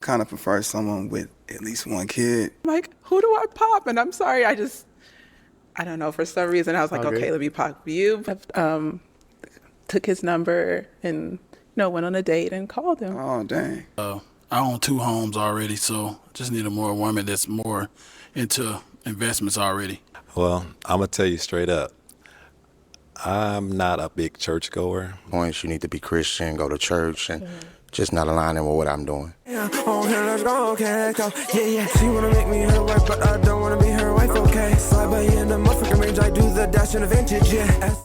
Kind of prefer someone with at least one kid. Like, who do I pop? And I'm sorry, I don't know, for some reason I was like, All okay, good. let me pop you. Took his number and, went on a date and called him. Oh, dang. I own 2 homes already, so I just need a more woman that's more into investments already. Well, I'm going to tell you straight up. I'm not a big churchgoer. Points, you need to be Christian, go to church, and just not aligning with what I'm doing. Yeah, on here, let's go, okay, let's go. Yeah, yeah. She wanna make me her wife, but I don't wanna be her wife, okay. Slide by in the motherfucking range, I do the dash in the vintage, yeah.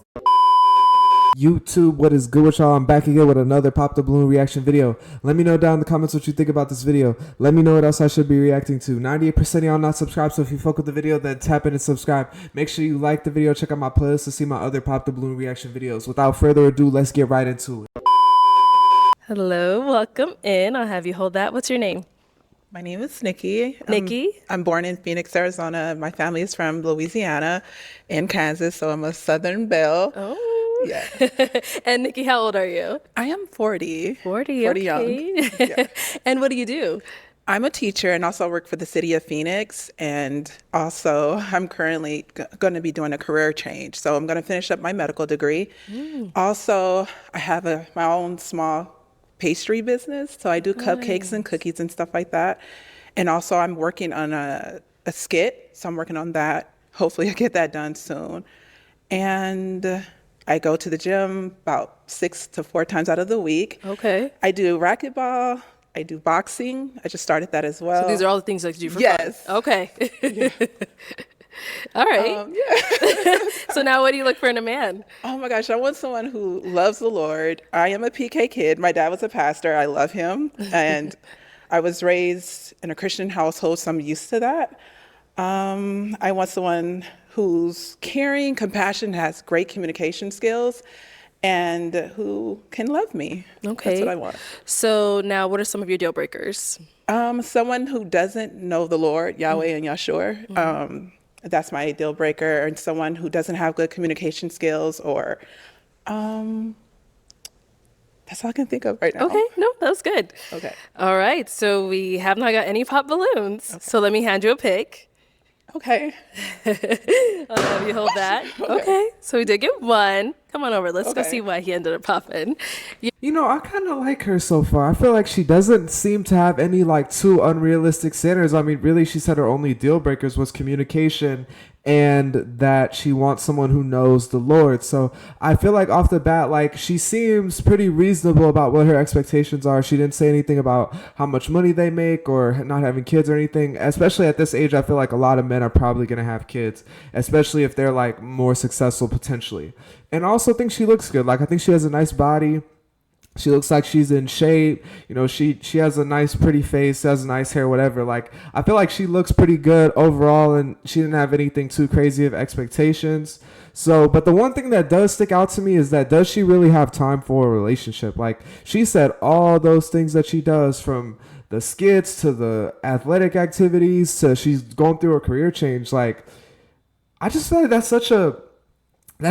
YouTube, what is good with y'all? I'm back again with another Pop the Balloon reaction video. Let me know down in the comments what you think about this video. Let me know what else I should be reacting to. 98% of y'all not subscribed, so if you fuck with the video, then tap in and subscribe. Make sure you like the video, check out my playlist to see my other Pop the Balloon reaction videos. Without further ado, let's get right into it. Hello, welcome in. I'll have you hold that. What's your name? My name is Nikki. Nikki? I'm born in Phoenix, Arizona. My family is from Louisiana and Kansas, so I'm a Southern belle. Oh. Yeah. And Nikki, how old are you? I am 40. 40, okay. Young. Yeah. And what do you do? I'm a teacher and also work for the city of Phoenix. And also, I'm currently going to be doing a career change. So I'm going to finish up my medical degree. Also, I have my own small pastry business. So I do cupcakes and cookies and stuff like that. And also, I'm working on a skit. So I'm working on that. Hopefully, I get that done soon. And I go to the gym about 6 to 4 times out of the week. Okay. I do racquetball. I do boxing. I just started that as well. So these are all the things that you do for Yes. fun? Okay. All right. Yeah. So now what do you look for in a man? Oh my gosh, I want someone who loves the Lord. I am a PK kid. My dad was a pastor. I love him. And I was raised in a Christian household, so I'm used to that. I want someone who's caring, compassionate, has great communication skills, and who can love me. Okay. That's what I want. So now what are some of your deal breakers? Someone who doesn't know the Lord, Yahweh and Yahshua. That's my deal breaker. And someone who doesn't have good communication skills or, that's all I can think of right now. Okay, no, that's good. Okay. All right, so we have not got any pop balloons. Okay. So let me hand you a pick. Okay. I'll have you hold that. Okay, so we did get one. Come on over. Let's go Okay. see why he ended up popping. You know, I kind of like her so far. I feel like she doesn't seem to have any like too unrealistic standards. I mean, really, she said her only deal breakers was communication and that she wants someone who knows the Lord. So I feel like off the bat, like she seems pretty reasonable about what her expectations are. She didn't say anything about how much money they make or not having kids or anything. Especially at this age, I feel like a lot of men are probably going to have kids, especially if they're like more successful potentially. And I also think she looks good. Like I think she has a nice body. She looks like she's in shape. You know, she has a nice, pretty face, has nice hair, whatever. Like, I feel like she looks pretty good overall, and she didn't have anything too crazy of expectations. So, but the one thing that does stick out to me is that does she really have time for a relationship? Like, she said all those things that she does, from the skits to the athletic activities to she's going through a career change. Like, I just feel like that's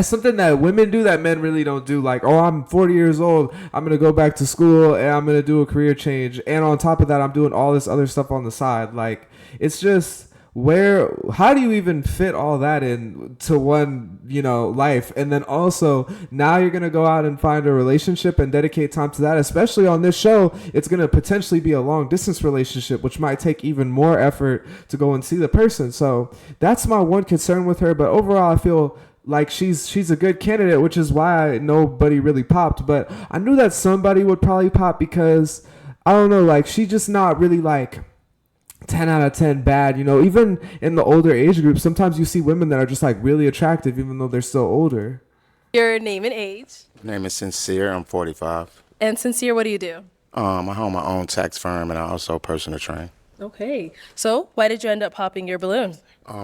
something that women do that men really don't do. Like, oh, I'm 40 years old. I'm going to go back to school and I'm going to do a career change. And on top of that, I'm doing all this other stuff on the side. Like, it's just how do you even fit all that in to one, life? And then also now you're going to go out and find a relationship and dedicate time to that. Especially on this show, it's going to potentially be a long distance relationship, which might take even more effort to go and see the person. So that's my one concern with her. But overall, I feel like she's a good candidate, which is why nobody really popped. But I knew that somebody would probably pop because, I don't know, like she's just not really like 10 out of 10 bad. Even in the older age group, sometimes you see women that are just like really attractive even though they're still older. Your name and age. My name is Sincere. I'm 45. And Sincere, what do you do? I own my own tax firm, and I also personal train. Okay. So why did you end up popping your balloon?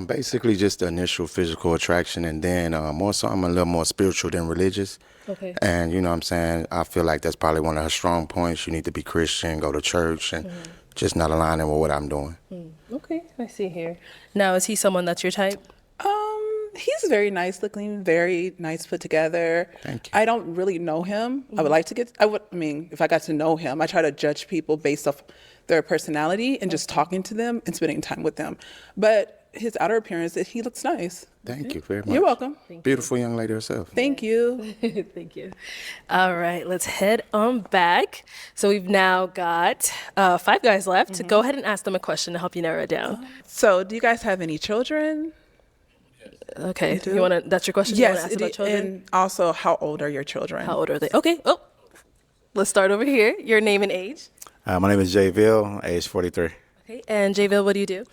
Basically just the initial physical attraction, and then more so I'm a little more spiritual than religious. Okay. And you know what I'm saying, I feel like that's probably one of her strong points. You need to be Christian, go to church, and just not aligning with what I'm doing. Okay, I see here. Now, is he someone that's your type? He's very nice looking, very nice put together. Thank you. I don't really know him. I would like to if I got to know him, I try to judge people based off their personality and just talking to them and spending time with them. But his outer appearance, he looks nice. Thank you very much. You're welcome. Beautiful young lady herself. Thank you. Thank you. All right, let's head on back. So we've now got 5 guys left. Go ahead and ask them a question to help you narrow it down. So, do you guys have any children? Okay, You do? that's your question? You wanna Yes. ask about children? And also, how old are your children? How old are they? Okay. Oh, let's start over here. Your name and age. My name is Jay Ville, age 43. Okay. And Jayville, what do you do?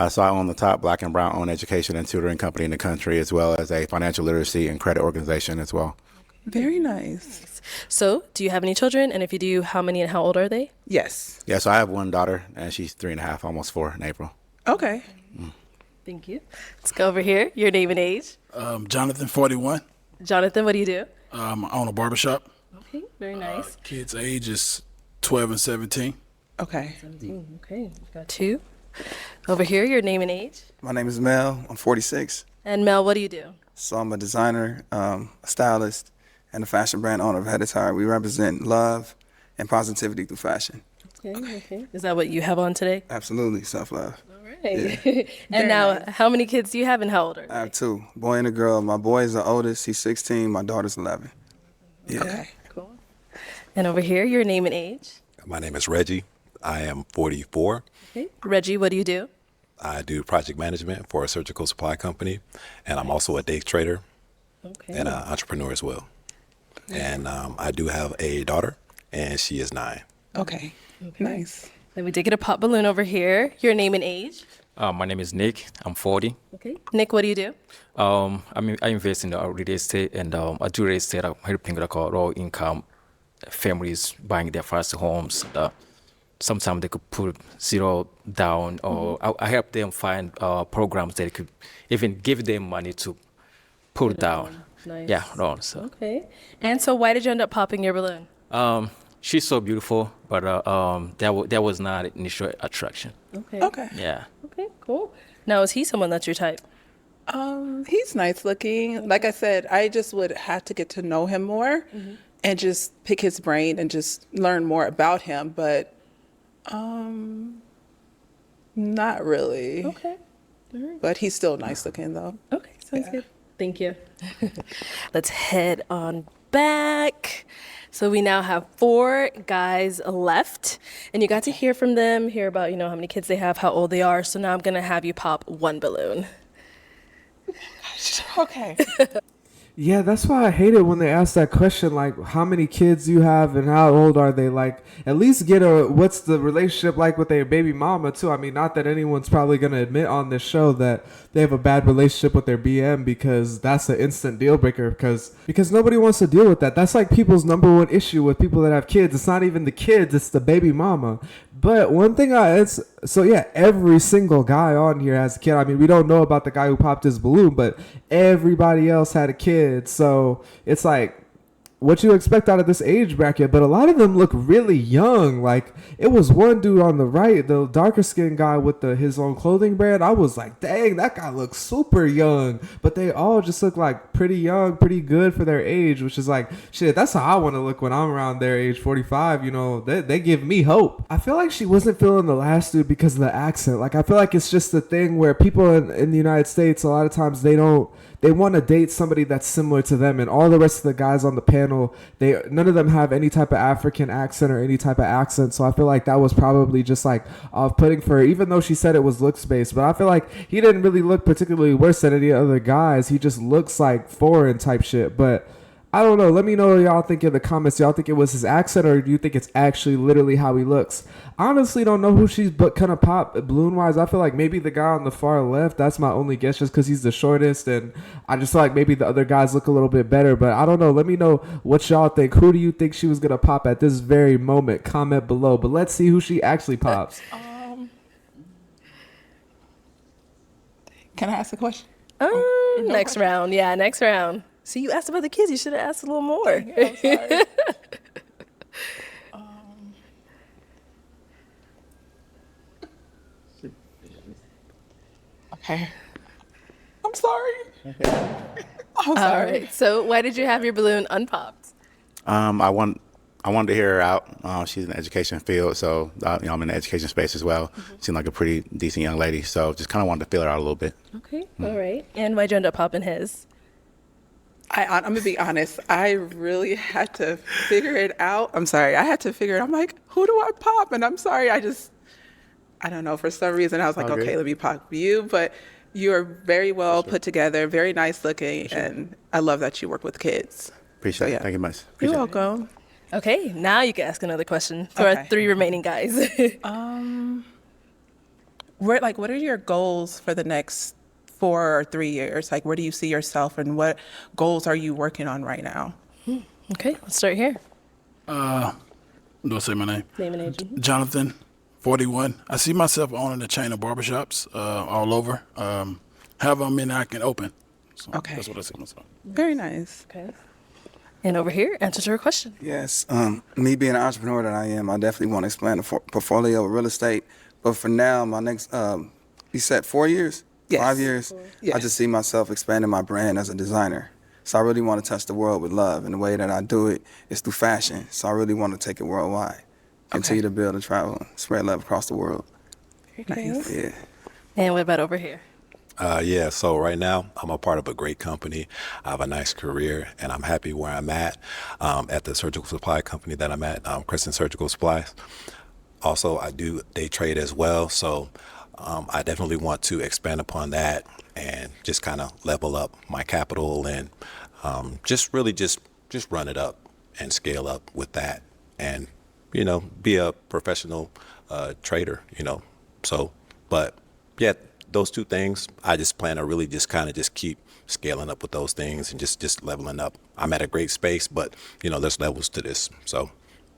So I own the top Black and Brown owned education and tutoring company in the country, as well as a financial literacy and credit organization as well. Very nice. So, do you have any children? And if you do, how many and how old are they? Yes. Yeah, so I have one daughter, and she's 3.5, almost 4 in April. Okay. Thank you. Let's go over here. Your name and age. Jonathan, 41. Jonathan, what do you do? I own a barbershop. Okay, very nice. Kids' age is 12 and 17. Okay. Okay, got 2. Over here, your name and age. My name is Mel. I'm 46. And Mel, what do you do? So I'm a designer, a stylist, and a fashion brand owner of Head Attire. We represent love and positivity through fashion. Okay. Is that what you have on today? Absolutely, self-love. Right. And now, how many kids do you have and how old are they? I have 2, boy and a girl. My boy is the oldest. He's 16. My daughter's 11. Yeah. Okay. Cool. And over here, your name and age. My name is Reggie. I am 44. Okay. Reggie, what do you do? I do project management for a surgical supply company, and I'm also a day trader Okay. and an entrepreneur as well. And I do have a daughter, and she is 9. Okay. Nice. Then we did get a pop balloon over here. Your name and age. My name is Nick. I'm 40. Okay. Nick, what do you do? I invest in the real estate, and I do real estate. I'm helping like low income families buying their first homes. Sometimes they could put 0 down, or I help them find programs that could even give them money to put down. Nice. Yeah, no. So Okay. And so why did you end up popping your balloon? she's so beautiful, but that was not initial attraction. Okay. Okay. Yeah. Okay, cool. Now, is he someone that's your type? He's nice looking. Like I said, I just would have to get to know him more and just pick his brain and just learn more about him. But not really. Okay. But he's still nice looking though. Okay, sounds good. Thank you. Let's head on back. So we now have 4 guys left, and you got to hear from them, hear about, how many kids they have, how old they are. So now I'm going to have you pop 1 balloon. Okay. Yeah, that's why I hate it when they ask that question, like, how many kids you have and how old are they? Like, at least get what's the relationship like with their baby mama, too? I mean, not that anyone's probably going to admit on this show that they have a bad relationship with their BM, because that's an instant deal breaker, because nobody wants to deal with that. That's like people's number one issue with people that have kids. It's not even the kids, it's the baby mama. But one thing every single guy on here has a kid. I mean, we don't know about the guy who popped his balloon, but everybody else had a kid. So it's like, what you expect out of this age bracket, but a lot of them look really young. Like, it was one dude on the right, the darker skinned guy with his own clothing brand. I was like, dang, that guy looks super young. But they all just look like pretty young, pretty good for their age, which is like, shit, that's how I want to look when I'm around their age, 45. They give me hope. I feel like she wasn't feeling the last dude because of the accent. Like, I feel like it's just a thing where people in the United States, a lot of times they want to date somebody that's similar to them, and all the rest of the guys on the panel, none of them have any type of African accent or any type of accent. So I feel like that was probably just like off-putting for her, even though she said it was looks-based. But I feel like he didn't really look particularly worse than any other guys. He just looks like foreign type shit. But I don't know. Let me know what y'all think in the comments. Y'all think it was his accent, or do you think it's actually literally how he looks? I honestly don't know who she's kind of pop balloon-wise. I feel like maybe the guy on the far left. That's my only guess, just because he's the shortest, and I just feel like maybe the other guys look a little bit better. But I don't know. Let me know what y'all think. Who do you think she was going to pop at this very moment? Comment below. But let's see who she actually pops. Can I ask a question? Next round. Yeah, next round. See, you asked about the kids. You should have asked a little more. I'm sorry. Okay. I'm sorry. I'm All sorry. right. So why did you have your balloon unpopped? I want I wanted to hear her out. She's in the education field, so I'm in the education space as well. Seemed like a pretty decent young lady, so just kind of wanted to feel her out a little bit. Okay, all right. And why'd you end up popping his? I'm gonna be honest. I really had to figure it out. I'm sorry. I had to figure it. I'm like, who do I pop? And I'm sorry. I don't know. For some reason, I was like, All good. okay, let me pop you. But you're very well put together, very nice looking, and I love that you work with kids. Appreciate So, it. yeah. Thank you much. You're Appreciate it. welcome. Okay, now you can ask another question for our Okay. 3 remaining guys. What are your goals for the next 4 or 3 years? Like, where do you see yourself, and what goals are you working on right now? Okay, let's start here. Do I say my name? Name and age. Jonathan, 41. I see myself owning a chain of barbershops all over. However many I can open. So Okay. That's what I see myself. Very nice. Okay. And over here, answer to her question. Yes, me being an entrepreneur that I am, I definitely want to expand the portfolio of real estate. But for now, my next, you said 4 years? Yes. 5 years? Yes. I just see myself expanding my brand as a designer. So I really want to touch the world with love. And the way that I do it is through fashion. So I really want to take it worldwide. Continue to build and travel, and spread love across the world. Very nice. Yeah. And what about over here? Yeah, so right now I'm a part of a great company. I have a nice career, and I'm happy where I'm at the surgical supply company that I'm at, Crescent Surgical Supplies. Also, I do day trade as well, so I definitely want to expand upon that and just kind of level up my capital and just really just run it up and scale up with that, and be a professional trader. So, but yeah. Those 2 things, I just plan to really just kind of just keep scaling up with those things and just leveling up. I'm at a great space, but there's levels to this. So,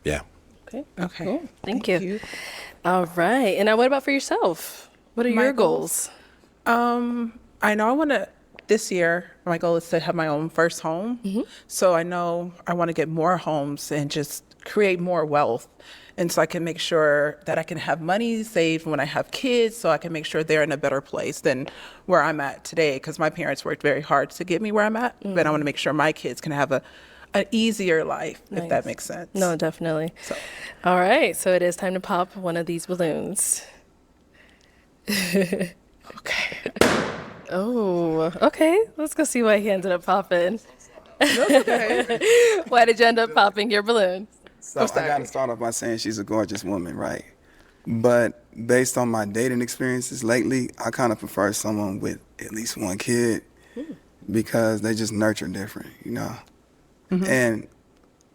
yeah. Okay. Okay. Cool. Thank you. All right. And now what about for yourself? What are My your goals? I know I want to, this year, my goal is to have my own first home. So I know I want to get more homes and just create more wealth. And so I can make sure that I can have money saved when I have kids, so I can make sure they're in a better place than where I'm at today, because my parents worked very hard to get me where I'm at. But I want to make sure my kids can have an easier life, if that makes sense. No, definitely. So. All right. So it is time to pop one of these balloons. Okay. Oh, okay. Let's go see why he ended up popping. Okay. Why did you end up popping your balloon? So I got to start off by saying she's a gorgeous woman, right? But based on my dating experiences lately, I kind of prefer someone with at least 1 kid because they just nurture different, And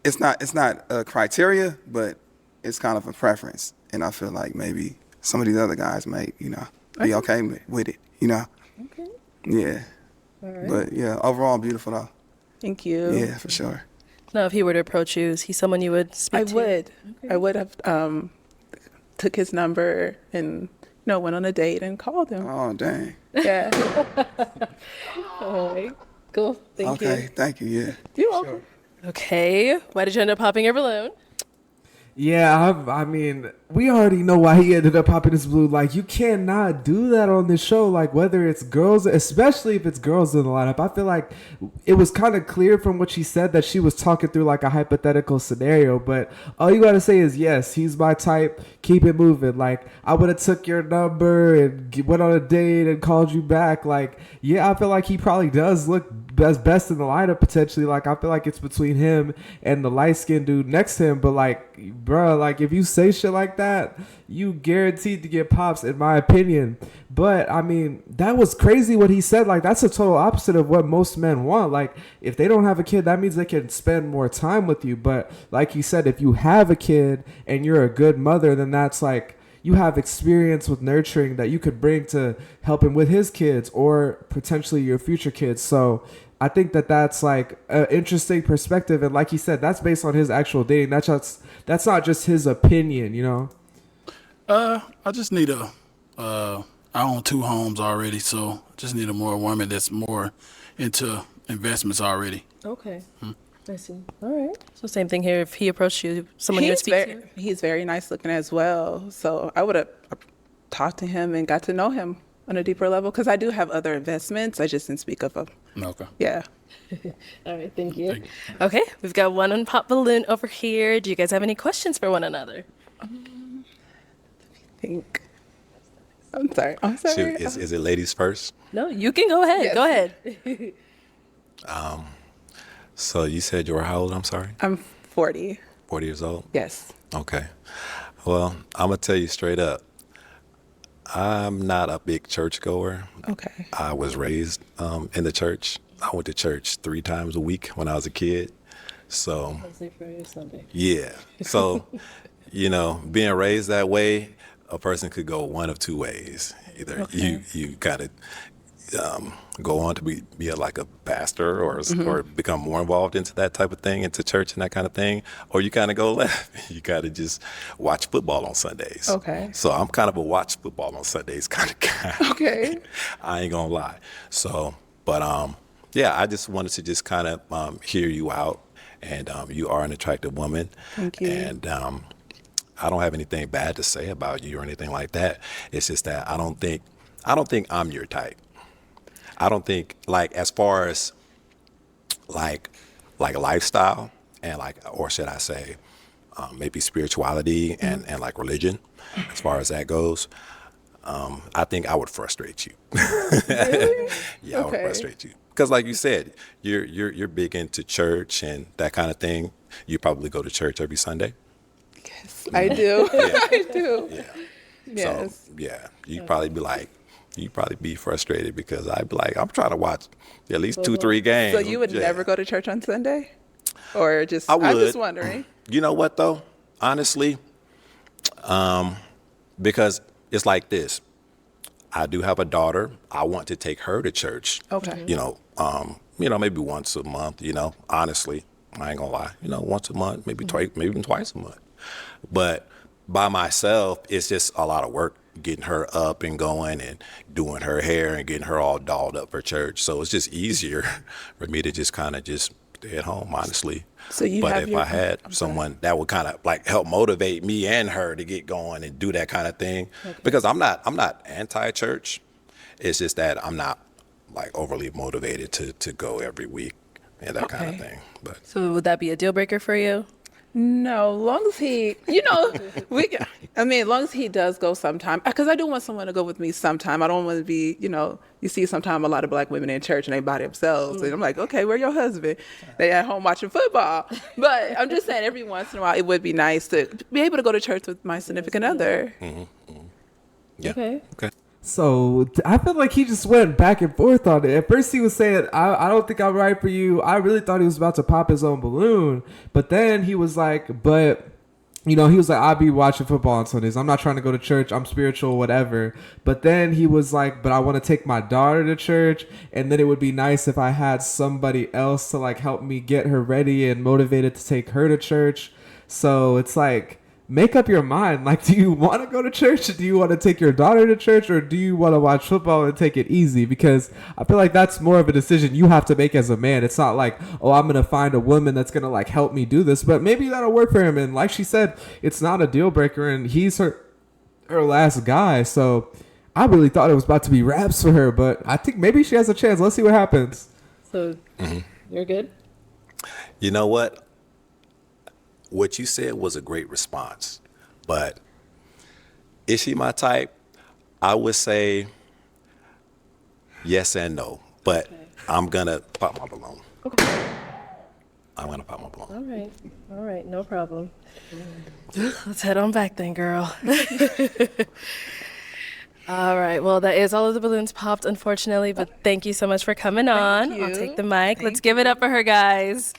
it's not a criteria, but it's kind of a preference. And I feel like maybe some of these other guys might, be okay with it, Okay. Yeah. All right. But yeah, overall beautiful though. Thank you. Yeah, for sure. Now, if he were to approach you, is he someone you would speak I to? would. I would have took his number and went on a date and called him. Oh, dang. Yeah. All right. Cool. Thank Okay, you. thank you, yeah. You're welcome. Okay. Why did you end up popping your balloon? Yeah, I mean, we already know why he ended up popping his blue. Like, you cannot do that on this show. Like, whether it's girls, especially if it's girls in the lineup. I feel like it was kind of clear from what she said that she was talking through like a hypothetical scenario. But all you gotta say is yes, he's my type. Keep it moving. Like, I would have took your number and went on a date and called you back. Like, yeah, I feel like he probably does look best in the lineup potentially. Like, I feel like it's between him and the light skinned dude next to him. But like, bruh, like if you say shit like that, you guaranteed to get pops, in my opinion. But I mean, that was crazy what he said. Like, that's a total opposite of what most men want. Like, if they don't have a kid, that means they can spend more time with you. But like he said, if you have a kid and you're a good mother, then that's like, you have experience with nurturing that you could bring to help him with his kids or potentially your future kids. So I think that that's like an interesting perspective. And like he said, that's based on his actual dating. That's not just his opinion, I just need I own 2 homes already, so I just need a more woman that's more into investments already. Okay. I see. All right. So same thing here. If he approached you, someone you would speak to? He's very nice looking as well. So I would have talked to him and got to know him on a deeper level because I do have other investments. I just didn't speak of them. Okay. Yeah. All right, thank you. Okay, we've got one on Pop Balloon over here. Do you guys have any questions for one another? Think. I'm sorry. I'm sorry. Shoot, is it ladies first? No, you can go ahead. Yes. Go ahead. So you said you were how old? I'm sorry. I'm 40. 40 years old? Yes. Okay. Well, I'm going to tell you straight up. I'm not a big churchgoer. Okay. I was raised in the church. I went to church 3 times a week when I was a kid. So, Wednesday, Friday, Sunday. yeah. So, being raised that way, a person could go one of 2 ways. Either you got to go on to be like a pastor or become more involved into that type of thing, into church and that kind of thing, or you kind of go left. You got to just watch football on Sundays. Okay. So I'm kind of a watch football on Sundays kind of guy. Okay. I ain't gonna lie. So, but yeah, I just wanted to just kind of hear you out, and you are an attractive woman. Thank you. And I don't have anything bad to say about you or anything like that. It's just that I don't think I'm your type. I don't think, like, as far as like lifestyle and like, or should I say, maybe spirituality and like religion, as far as that goes, I think I would frustrate you. Really? Yeah, I would frustrate you because, like you said, you're big into church and that kind of thing. You probably go to church every Sunday. Yes, I do. Yeah. I do. Yeah. Yes. So yeah, you'd probably be frustrated because I'd be like, I'm trying to watch at least 2-3 games. So you would never go to church on Sunday? Or just, I would. I'm just wondering. You know what though? Honestly, because it's like this. I do have a daughter. I want to take her to church. Okay. Maybe once a month, honestly. I ain't gonna lie. Once a month, maybe twice, maybe even twice a month. But by myself, it's just a lot of work getting her up and going and doing her hair and getting her all dolled up for church. So it's just easier for me to just kind of just stay at home, honestly. So you but have if your- I had I'm someone that would kind of like help motivate me and her to get going and do that kind of thing, because I'm not anti-church. It's just that I'm not like overly motivated to go every week and that kind of Okay. thing. But So would that be a deal breaker for you? No, long as he, as long as he does go sometime, because I do want someone to go with me sometime. I don't want to be, you see sometime a lot of black women in church and they by themselves. And I'm like, okay, where your husband? They at home watching football. But I'm just saying every once in a while, it would be nice to be able to go to church with my significant other. yeah. Okay. So I feel like he just went back and forth on it. At first he was saying, I don't think I'm right for you. I really thought he was about to pop his own balloon. But then he was like, he was like, I'll be watching football on Sundays. I'm not trying to go to church. I'm spiritual, whatever. But then he was like, but I want to take my daughter to church. And then it would be nice if I had somebody else to like help me get her ready and motivated to take her to church. So it's like, make up your mind. Like, do you want to go to church? Do you want to take your daughter to church? Or do you want to watch football and take it easy? Because I feel like that's more of a decision you have to make as a man. It's not like, oh, I'm going to find a woman that's going to like help me do this. But maybe that'll work for him. And like she said, it's not a deal breaker. And he's her last guy. So I really thought it was about to be wraps for her. But I think maybe she has a chance. Let's see what happens. So you're good? You know what? What you said was a great response, but is she my type? I would say yes and no, but I'm gonna pop my balloon. Okay. I'm gonna pop my balloon. All right, no problem. Let's head on back then, girl. All right, well, that is all of the balloons popped, unfortunately, but thank you so much for coming on. you. I'll take the mic. Let's give it up for her, guys.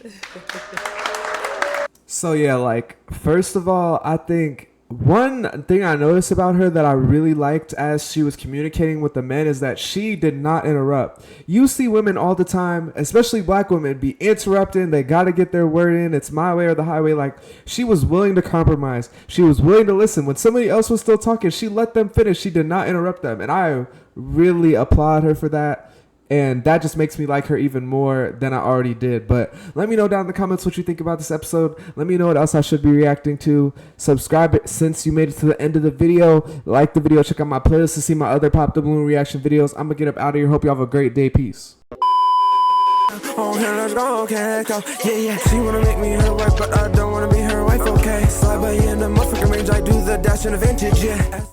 So yeah, like first of all, I think one thing I noticed about her that I really liked as she was communicating with the men is that she did not interrupt. You see women all the time, especially black women, be interrupting. They got to get their word in. It's my way or the highway. Like she was willing to compromise. She was willing to listen. When somebody else was still talking, she let them finish. She did not interrupt them. And I really applaud her for that. And that just makes me like her even more than I already did. But let me know down in the comments what you think about this episode. Let me know what else I should be reacting to. Subscribe since you made it to the end of the video. Like the video. Check out my playlist to see my other Pop the Balloon reaction videos. I'm going to get up out of here. Hope you have a great day. Peace. Oh, here, let's go, okay, go. Yeah, yeah. She wanna make me her wife, but I don't wanna be her wife, okay. Slide by in the motherfucking range, I do the dash in the vintage, yeah.